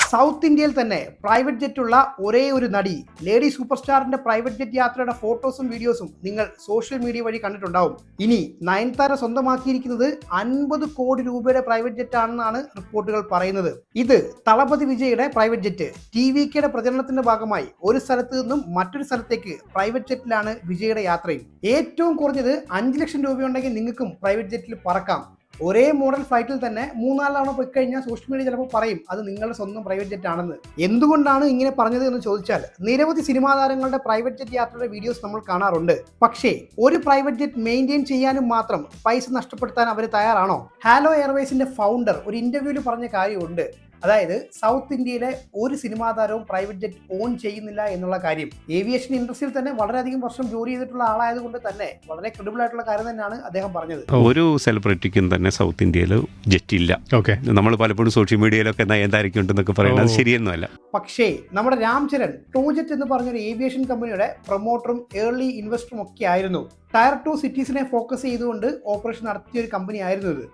South ഇന്ത്യയിൽ തന്നെ private jet ഉള്ള ഒരേ ഒരു നടി ലേഡി സൂപ്പർ സ്റ്റാറിന്റെ പ്രൈവറ്റ് ജെറ്റ് യാത്രയുടെ ഫോട്ടോസും വീഡിയോസും നിങ്ങൾ സോഷ്യൽ മീഡിയ വഴി കണ്ടിട്ടുണ്ടാവും. ഇനി നയൻതാര സ്വന്തമാക്കിയിരിക്കുന്നത് 50 കോടി രൂപയുടെ പ്രൈവറ്റ് ജെറ്റ് ആണെന്നാണ് റിപ്പോർട്ടുകൾ പറയുന്നത്. ഇത് തളപതി വിജയുടെ പ്രൈവറ്റ് ജെറ്റ്. TVKയുടെ പ്രചരണത്തിന്റെ ഭാഗമായി ഒരു സ്ഥലത്ത് നിന്നും മറ്റൊരു സ്ഥലത്തേക്ക് പ്രൈവറ്റ് ജെറ്റിലാണ് വിജയുടെ യാത്രയും. ഏറ്റവും കുറഞ്ഞത് 5 ലക്ഷം രൂപയുണ്ടെങ്കിൽ നിങ്ങൾക്കും പ്രൈവറ്റ് ജെറ്റിൽ പറക്കാം. ഒരേ മോഡൽ ഫ്ലൈറ്റിൽ തന്നെ 3-4 തവണ പോയി കഴിഞ്ഞാൽ സോഷ്യൽ മീഡിയ ചിലപ്പോൾ പറയും അത് നിങ്ങളുടെ സ്വന്തം പ്രൈവറ്റ് ജെറ്റ് ആണെന്ന്. എന്തുകൊണ്ടാണ് ഇങ്ങനെ പറഞ്ഞത് എന്ന് ചോദിച്ചാൽ, നിരവധി സിനിമാ താരങ്ങളുടെ പ്രൈവറ്റ് ജെറ്റ് യാത്രയുടെ വീഡിയോസ് നമ്മൾ കാണാറുണ്ട്. പക്ഷേ ഒരു പ്രൈവറ്റ് ജെറ്റ് മെയിൻറ്റെയിൻ ചെയ്യാനും മാത്രം പൈസ നഷ്ടപ്പെടുത്താൻ അവർ തയ്യാറാണോ? ഹാലോ എയർവേസിന്റെ ഫൗണ്ടർ ഒരു ഇന്റർവ്യൂവിൽ പറഞ്ഞ കാര്യമുണ്ട്. അതായത് സൗത്ത് ഇന്ത്യയിലെ ഒരു സിനിമാ താരവും പ്രൈവറ്റ് ജെറ്റ് ഓൺ ചെയ്യുന്നില്ല എന്നുള്ള കാര്യം. ഏവിയേഷൻ ഇൻഡസ്ട്രിയിൽ തന്നെ വളരെയധികം വർഷം ജോലി ചെയ്തിട്ടുള്ള ആളായതുകൊണ്ട് തന്നെ വളരെ ക്രെഡിബിൾ ആയിട്ടുള്ള കാര്യം തന്നെയാണ് അദ്ദേഹം പറഞ്ഞത്. ഒരു സെലിബ്രിറ്റിക്കും തന്നെ സൗത്ത് ഇന്ത്യയിൽ ജെറ്റ് ഇല്ല. നമ്മൾ പലപ്പോഴും സോഷ്യൽ മീഡിയയിലൊക്കെ നയൻതാരയ്ക്ക് ഉണ്ടെന്നൊക്കെ പറയുന്നത് ശരിയൊന്നുമല്ല. പക്ഷേ നമ്മുടെ രാംചരൺ ട്രൂജെറ്റ് എന്ന് പറഞ്ഞൊരു ഏവിയേഷൻ കമ്പനിയുടെ പ്രൊമോട്ടറും ഏർലി ഇൻവെസ്റ്ററും ഒക്കെ ആയിരുന്നു. ടയർ 2 സിറ്റീസിനെ ഫോക്കസ് ചെയ്തുകൊണ്ട് ഓപ്പറേഷൻ നടത്തിയ ഒരു കമ്പനി ആയിരുന്നു ഇത്.